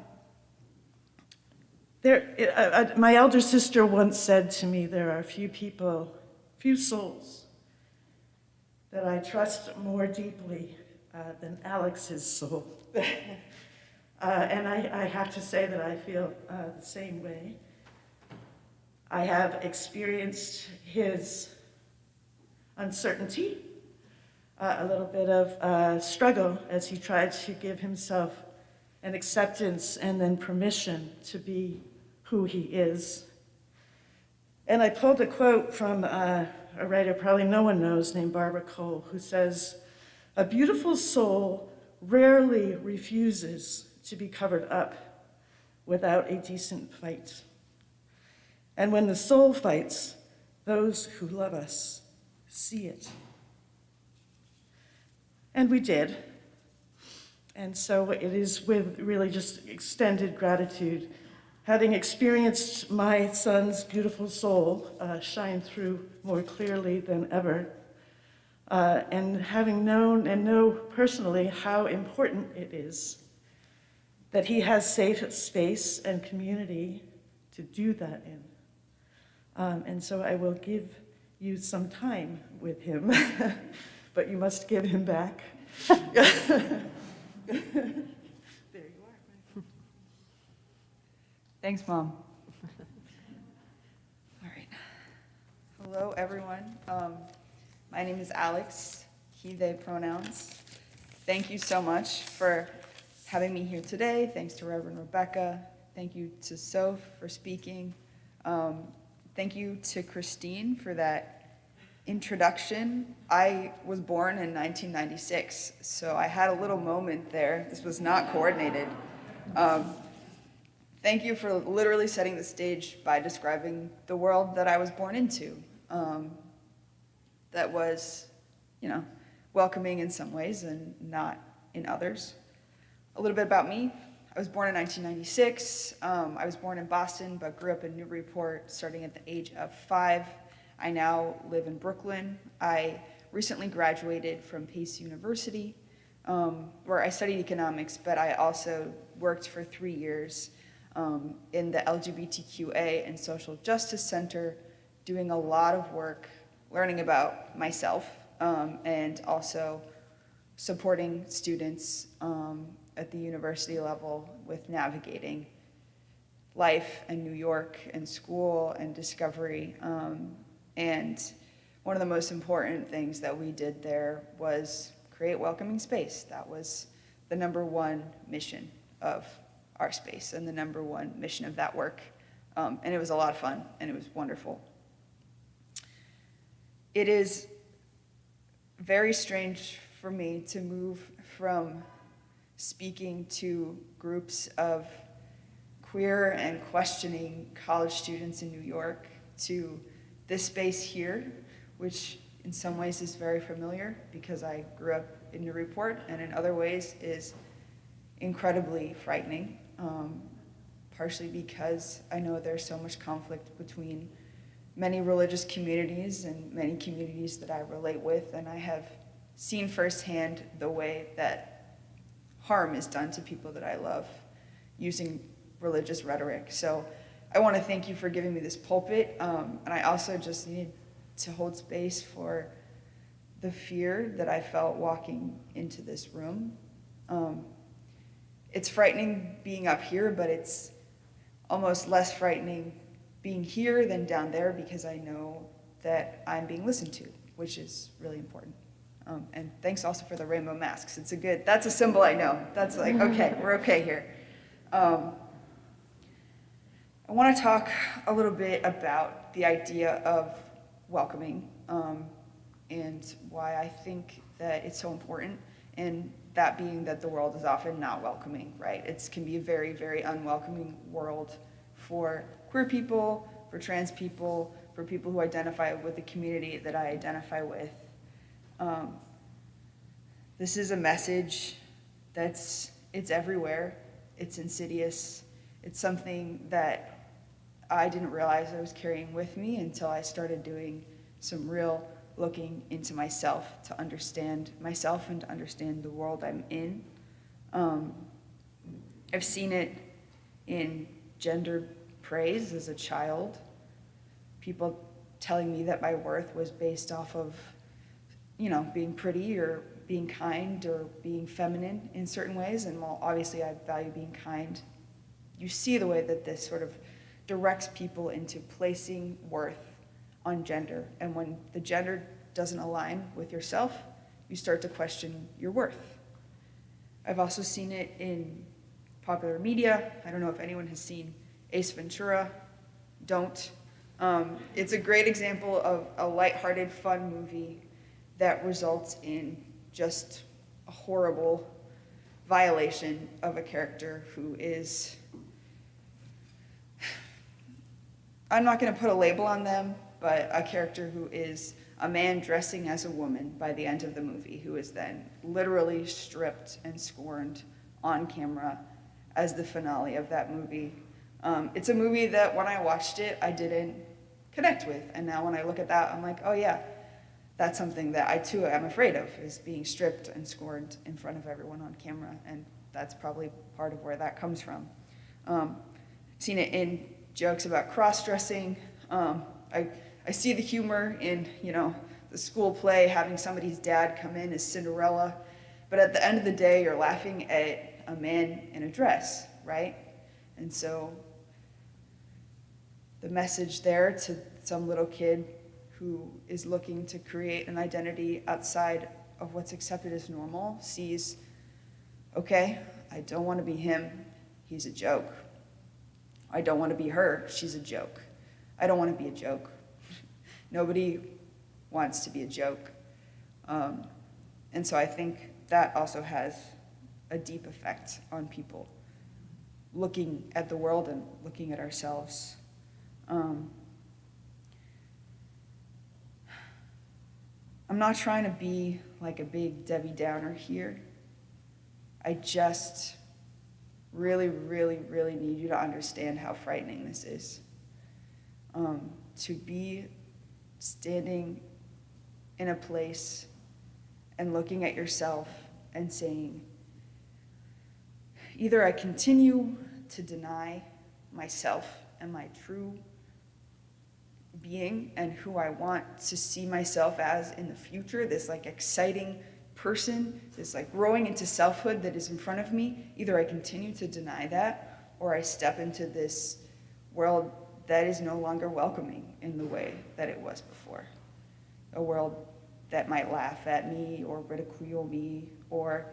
elder sister once said to me, there are few souls that I trust more deeply than Alex's soul. And I have to say that I feel the same way. I have experienced his uncertainty, a little bit of struggle as he tried to give himself an acceptance and then permission to be who he is. And I pulled a quote from a writer probably no one knows named Barbara Cole, who says, "A beautiful soul rarely refuses to be covered up without a decent fight. And when the soul fights, those who love us see it." And we did. And so it is with really just extended gratitude, having experienced my son's beautiful soul shine through more clearly than ever, and having known and know personally how important it is that he has safe space and community to do that in. And so I will give you some time with him, but you must give him back. There you are. Thanks, Mom. All right. Hello, everyone. My name is Alex, he, they pronouns. Thank you so much for having me here today. Thanks to Reverend Rebecca. Thank you to Soph for speaking. Thank you to Christine for that introduction, I was born in 1996, so I had a little moment there. This was not coordinated. Thank you for literally setting the stage by describing the world that I was born into. That was, welcoming in some ways and not in others. A little bit about me. I was born in 1996. I was born in Boston, but grew up in Newburyport starting at the age of 5. I now live in Brooklyn. I recently graduated from Pace University, where I studied economics, but I also worked for 3 years in the LGBTQA and Social Justice Center, doing a lot of work, learning about myself, and also supporting students at the university level with navigating life in New York and school and discovery. And one of the most important things that we did there was create welcoming space. That was the #1 mission of our space and the #1 mission of that work. And it was a lot of fun and it was wonderful. It is very strange for me to move from speaking to groups of queer and questioning college students in New York to this space here, which in some ways is very familiar because I grew up in Newburyport, and in other ways is incredibly frightening, partially because I know there's so much conflict between many religious communities and many communities that I relate with, and I have seen firsthand the way that harm is done to people that I love using religious rhetoric. So I want to thank you for giving me this pulpit, and I also just need to hold space for the fear that I felt walking into this room. It's frightening being up here, but it's almost less frightening being here than down there because I know that I'm being listened to, which is really important. And thanks also for the rainbow masks. That's a symbol I know. That's like, okay, we're okay here. I want to talk a little bit about the idea of welcoming and why I think that it's so important, and that being that the world is often not welcoming, right? It can be a very, very unwelcoming world for queer people, for trans people, for people who identify with the community that I identify with. This is a message it's everywhere, it's insidious, it's something that I didn't realize I was carrying with me until I started doing some real looking into myself to understand myself and to understand the world I'm in. I've seen it in gender praise as a child, people telling me that my worth was based off of, being pretty or being kind or being feminine in certain ways, and while obviously I value being kind, you see the way that this sort of directs people into placing worth on gender. And when the gender doesn't align with yourself, you start to question your worth. I've also seen it in popular media. I don't know if anyone has seen Ace Ventura. Don't. It's a great example of a lighthearted, fun movie that results in just a horrible violation of a character who is, I'm not going to put a label on them, but a character who is a man dressing as a woman by the end of the movie, who is then literally stripped and scorned on camera as the finale of that movie. It's a movie that when I watched it, I didn't connect with. And now when I look at that, I'm like, oh yeah, that's something that I too am afraid of, is being stripped and scorned in front of everyone on camera. And that's probably part of where that comes from. Seen it in jokes about cross-dressing. I see the humor in, the school play, having somebody's dad come in as Cinderella. But at the end of the day, you're laughing at a man in a dress, right? And so the message there to some little kid who is looking to create an identity outside of what's accepted as normal sees, okay, I don't want to be him, he's a joke. I don't want to be her, she's a joke. I don't want to be a joke. Nobody wants to be a joke. And so I think that also has a deep effect on people looking at the world and looking at ourselves. I'm not trying to be like a big Debbie Downer here. I just really, really, really need you to understand how frightening this is. To be standing in a place and looking at yourself and saying, either I continue to deny myself and my true being and who I want to see myself as in the future, this like exciting person, this like growing into selfhood that is in front of me, either I continue to deny that or I step into this world that is no longer welcoming in the way that it was before. A world that might laugh at me or ridicule me or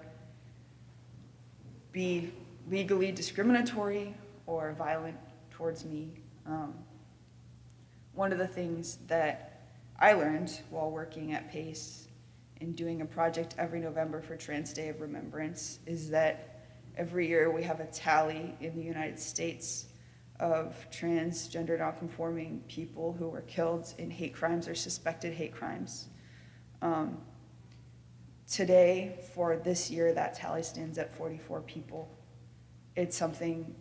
be legally discriminatory or violent towards me. One of the things that I learned while working at PACE and doing a project every November for Trans Day of Remembrance is that every year we have a tally in the United States of transgender nonconforming people who were killed in hate crimes or suspected hate crimes. Today, for this year, that tally stands at 44 people. It's something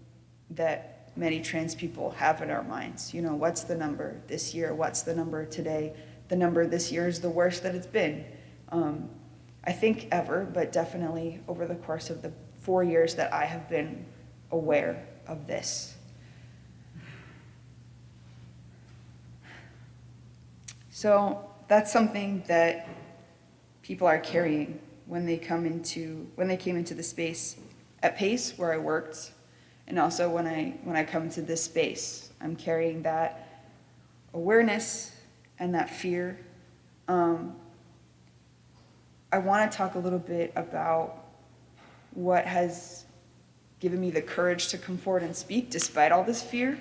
that many trans people have in our minds. You know, what's the number this year? What's the number today? The number this year is the worst that it's been. I think ever, but definitely over the course of the 4 years that I have been aware of this. So that's something that people are carrying when they came into the space at PACE where I worked, and also when I come to this space. I'm carrying that awareness and that fear. I want to talk a little bit about what has given me the courage to come forward and speak despite all this fear.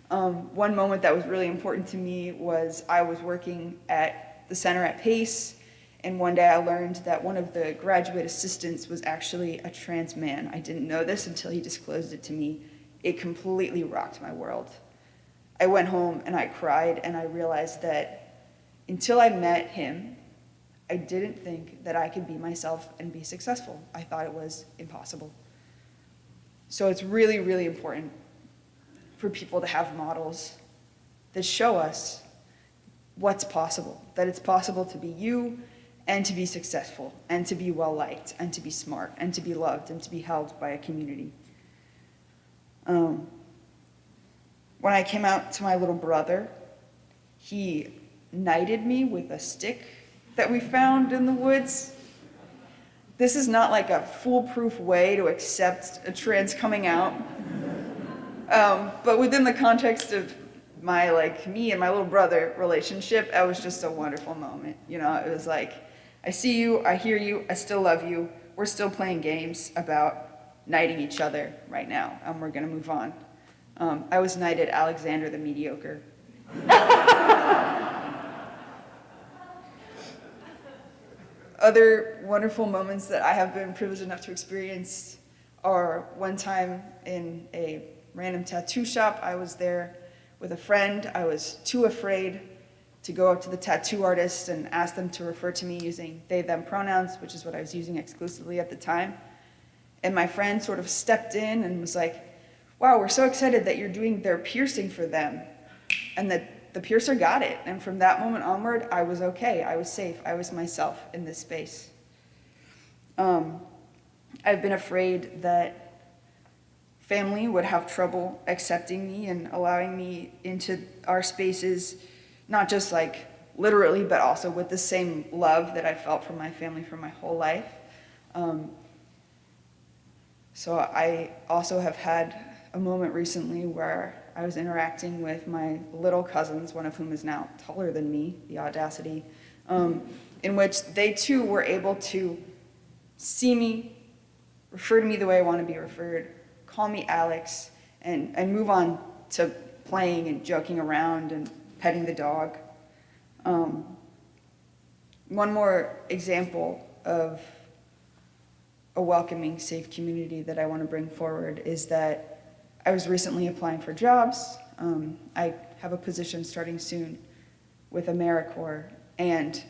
One moment that was really important to me was I was working at the center at PACE, and one day I learned that one of the graduate assistants was actually a trans man. I didn't know this until he disclosed it to me. It completely rocked my world. I went home and I cried, and I realized that until I met him, I didn't think that I could be myself and be successful. I thought it was impossible. So it's really, really important for people to have models that show us what's possible, that it's possible to be you and to be successful and to be well-liked and to be smart and to be loved and to be held by a community. When I came out to my little brother, he knighted me with a stick that we found in the woods. This is not like a foolproof way to accept a trans coming out. But within the context of my, me and my little brother relationship, that was just a wonderful moment. You know, it was like, I see you, I hear you, I still love you. We're still playing games about knighting each other right now, and we're gonna move on. I was knighted Alexander the Mediocre. Other wonderful moments that I have been privileged enough to experience are one time in a random tattoo shop. I was there with a friend. I was too afraid to go up to the tattoo artist and ask them to refer to me using they, them pronouns, which is what I was using exclusively at the time. And my friend sort of stepped in and was like, wow, we're so excited that you're doing their piercing for them. And that the piercer got it. And from that moment onward, I was okay. I was safe. I was myself in this space. I've been afraid that family would have trouble accepting me and allowing me into our spaces, not just like literally, but also with the same love that I felt from my family for my whole life. So I also have had a moment recently where I was interacting with my little cousins, one of whom is now taller than me, the audacity, in which they too were able to see me, refer to me the way I want to be referred, call me Alex, and move on to playing and joking around and petting the dog. one more example of a welcoming, safe community that I want to bring forward is that I was recently applying for jobs. I have a position starting soon with AmeriCorps, and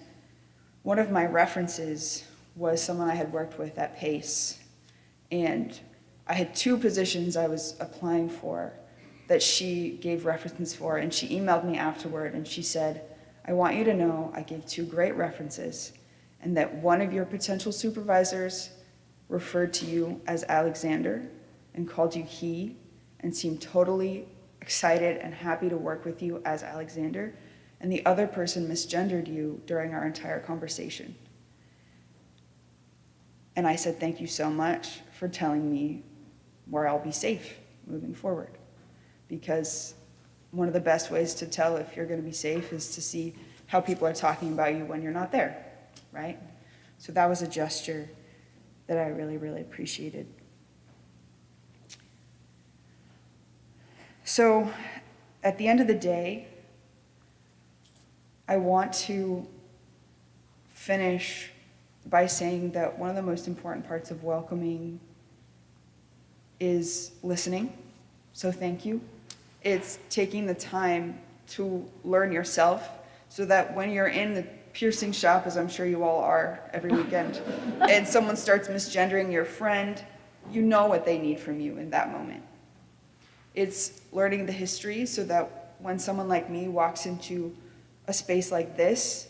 one of my references was someone I had worked with at PACE. And I had 2 positions I was applying for that she gave references for, and she emailed me afterward and she said, I want you to know I gave 2 great references and that one of your potential supervisors referred to you as Alexander and called you he and seemed totally excited and happy to work with you as Alexander, and the other person misgendered you during our entire conversation. And I said, thank you so much for telling me where I'll be safe moving forward. Because one of the best ways to tell if you're going to be safe is to see how people are talking about you when you're not there, right? So that was a gesture that I really, really appreciated. So at the end of the day, I want to finish by saying that one of the most important parts of welcoming is listening. So thank you. It's taking the time to learn yourself so that when you're in the piercing shop, as I'm sure you all are every weekend, and someone starts misgendering your friend, you know what they need from you in that moment. It's learning the history so that when someone like me walks into a space like this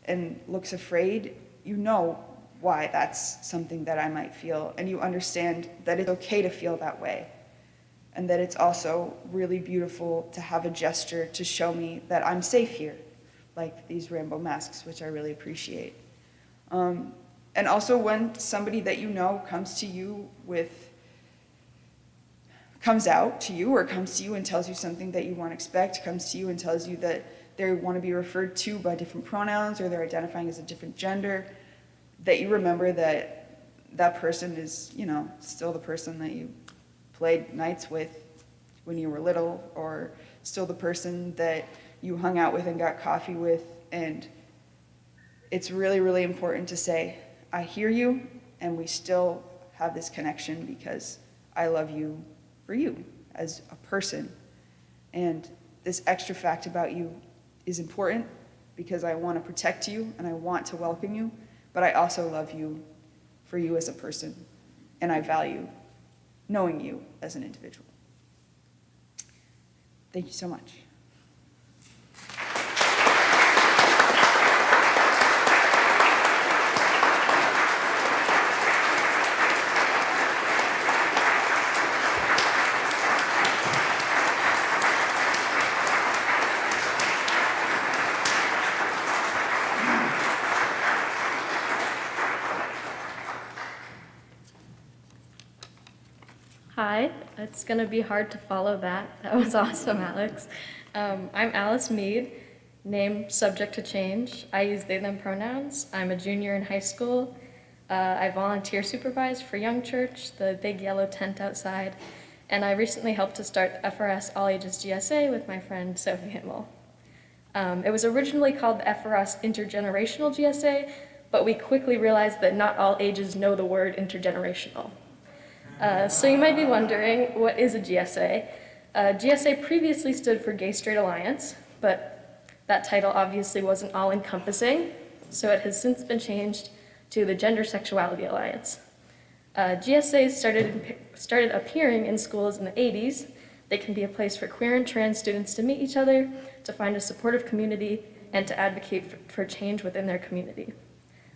and looks afraid, you know why that's something that I might feel, and you understand that it's okay to feel that way, and that it's also really beautiful to have a gesture to show me that I'm safe here, like these rainbow masks, which I really appreciate. And also when somebody that you know comes out to you or comes to you and tells you something that you won't expect, comes to you and tells you that they want to be referred to by different pronouns or they're identifying as a different gender, that you remember that that person is, you know, still the person that you played nights with when you were little, or still the person that you hung out with and got coffee with. And it's really, really important to say, I hear you, and we still have this connection because I love you for you as a person. And this extra fact about you is important because I want to protect you and I want to welcome you, but I also love you for you as a person, and I value knowing you as an individual. Thank you so much. Hi, it's going to be hard to follow that. That was awesome, Alex. I'm Alice Mead, name subject to change. I use they, them pronouns. I'm a junior in high school. I volunteer supervise for Young Church, the big yellow tent outside, and I recently helped to start the FRS All Ages GSA with my friend Sophie Himmel. It was originally called the FRS Intergenerational GSA, but we quickly realized that not all ages know the word intergenerational. So you might be wondering, what is a GSA? GSA previously stood for Gay Straight Alliance, but that title obviously wasn't all-encompassing, so it has since been changed to the Gender Sexuality Alliance. GSAs started appearing in schools in the 80s. They can be a place for queer and trans students to meet each other, to find a supportive community, and to advocate for change within their community.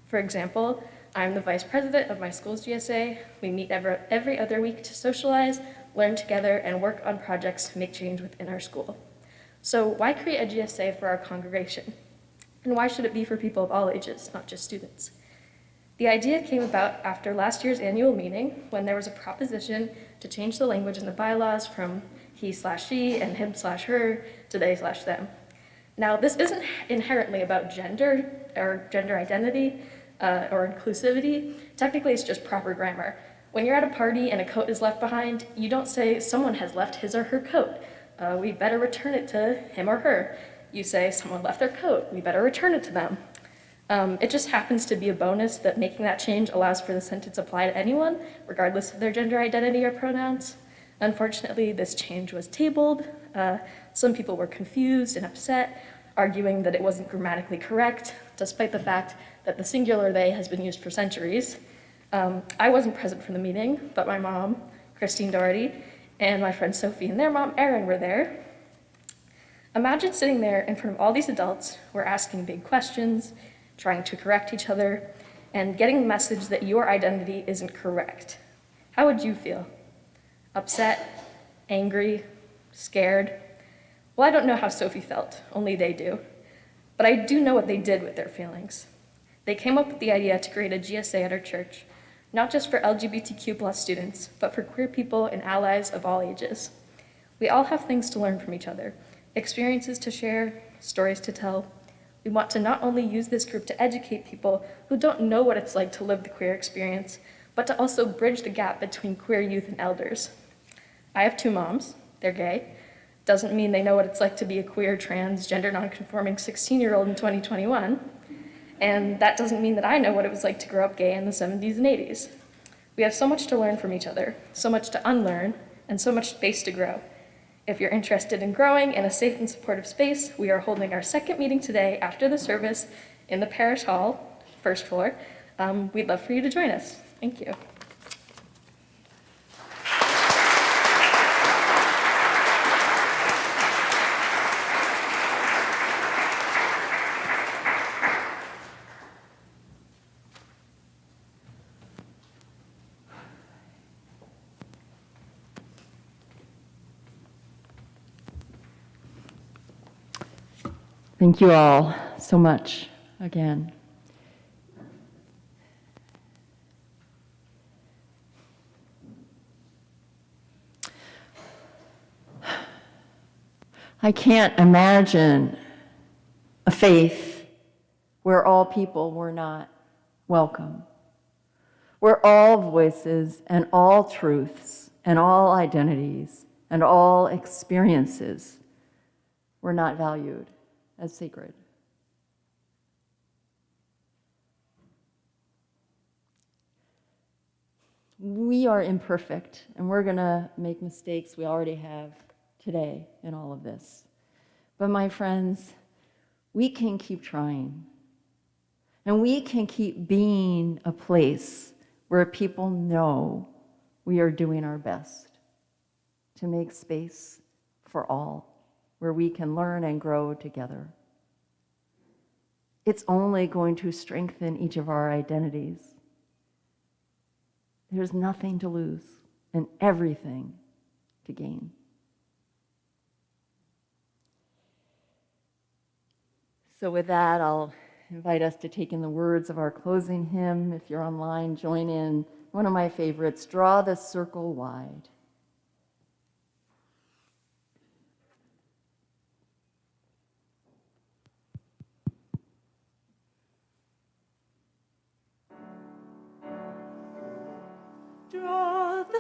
For example, I'm the vice president of my school's GSA. We meet every other week to socialize, learn together, and work on projects to make change within our school. So why create a GSA for our congregation? And why should it be for people of all ages, not just students? The idea came about after last year's annual meeting when there was a proposition to change the language in the bylaws from he/she and him/her to they/them. Now, this isn't inherently about gender or gender identity, or inclusivity. Technically, it's just proper grammar. When you're at a party and a coat is left behind, you don't say, someone has left his or her coat. We better return it to him or her. You say, someone left their coat. We better return it to them. It just happens to be a bonus that making that change allows for the sentence apply to anyone, regardless of their gender identity or pronouns. Unfortunately, this change was tabled. Some people were confused and upset, arguing that it wasn't grammatically correct, despite the fact that the singular they has been used for centuries. I wasn't present for the meeting, but my mom, Christine Doherty, and my friend Sophie and their mom, Erin, were there. Imagine sitting there in front of all these adults who are asking big questions, trying to correct each other, and getting the message that your identity isn't correct. How would you feel? Upset? Angry? Scared? Well, I don't know how Sophie felt, only they do. But I do know what they did with their feelings. They came up with the idea to create a GSA at our church, not just for LGBTQ+ students, but for queer people and allies of all ages. We all have things to learn from each other, experiences to share, stories to tell. We want to not only use this group to educate people who don't know what it's like to live the queer experience, but to also bridge the gap between queer youth and elders. I have 2 moms, they're gay. Doesn't mean they know what it's like to be a queer, trans, gender nonconforming 16-year-old in 2021. And that doesn't mean that I know what it was like to grow up gay in the 70s and 80s. We have so much to learn from each other, so much to unlearn, and so much space to grow. If you're interested in growing in a safe and supportive space, we are holding our second meeting today after the service in the parish hall, first floor. We'd love for you to join us. Thank you. Thank you all so much again. I can't imagine a faith where all people were not welcome, where all voices and all truths and all identities and all experiences were not valued as sacred. We are imperfect, and we're going to make mistakes. We already have today in all of this. But my friends, we can keep trying, and we can keep being a place where people know we are doing our best to make space for all, where we can learn and grow together. It's only going to strengthen each of our identities. There's nothing to lose and everything to gain. So with that, I'll invite us to take in the words of our closing hymn. If you're online, join in. One of my favorites, Draw the Circle Wide. Draw the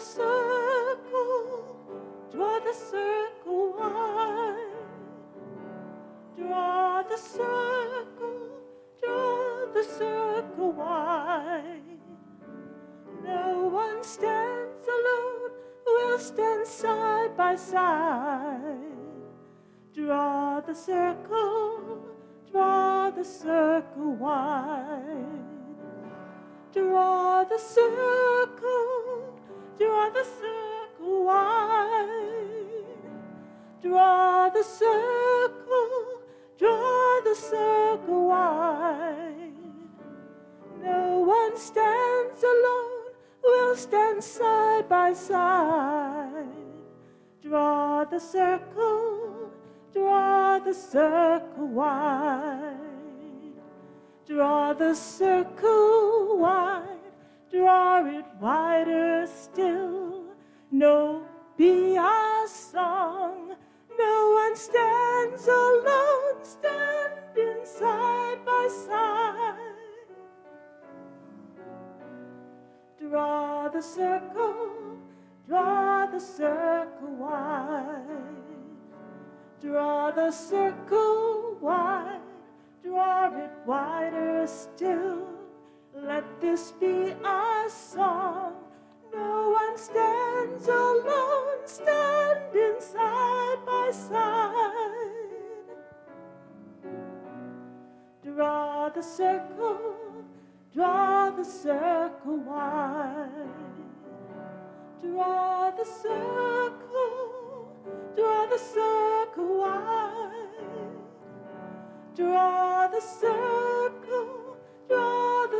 circle wide. Draw the circle wide. No one stands alone, we'll stand side by side. Draw the circle wide. Draw the circle wide. Draw the circle wide. No one stands alone, we'll stand side by side. Draw the circle wide. Draw the circle wide, draw it wider still. No, be our song. No one stands alone, standing side by side. Draw the circle wide. Draw the circle wide. draw it wider still. Let this be our song. No one stands alone, standing side by side. Draw the circle wide. Draw the circle wide. Draw the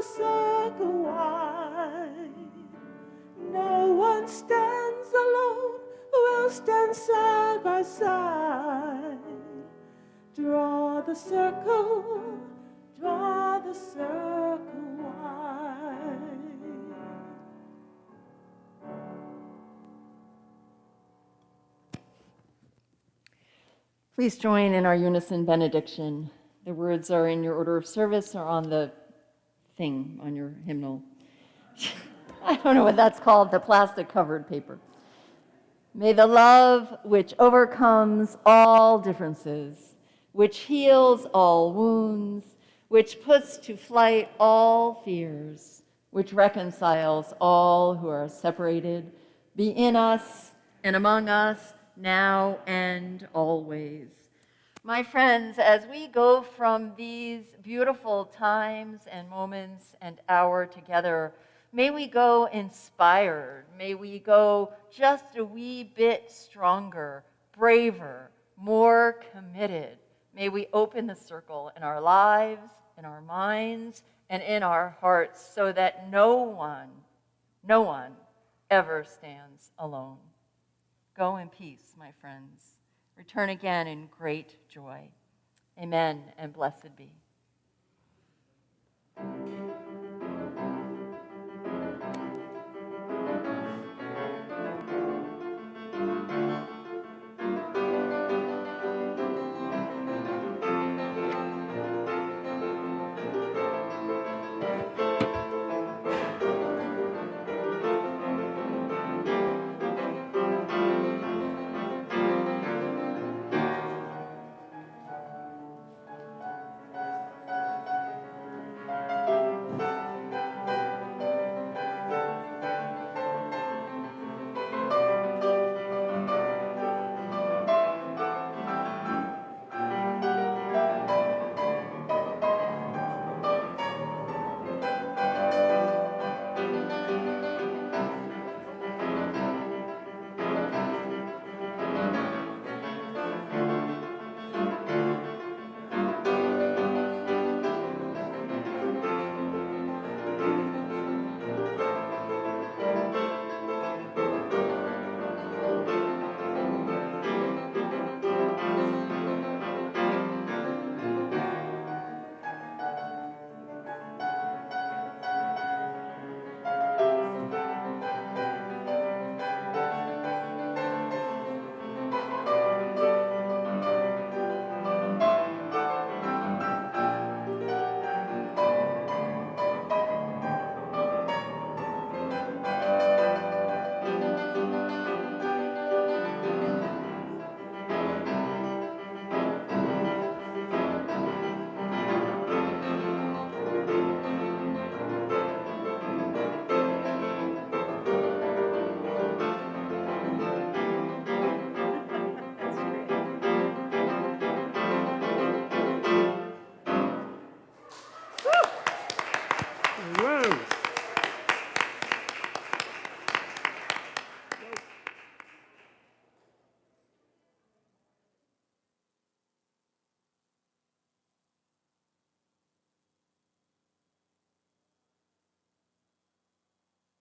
circle wide. No one stands alone, we'll stand side by side. Draw the circle wide. Please join in our unison benediction. The words are in your order of service or on the thing on your hymnal. I don't know what that's called, the plastic covered paper. May the love which overcomes all differences, which heals all wounds, which puts to flight all fears, which reconciles all who are separated, be in us and among us now and always. My friends, as we go from these beautiful times and moments and hour together, may we go inspired. May we go just a wee bit stronger, braver, more committed. May we open the circle in our lives, in our minds, and in our hearts so that no one ever stands alone. Go in peace, my friends. Return again in great joy. Amen and blessed be.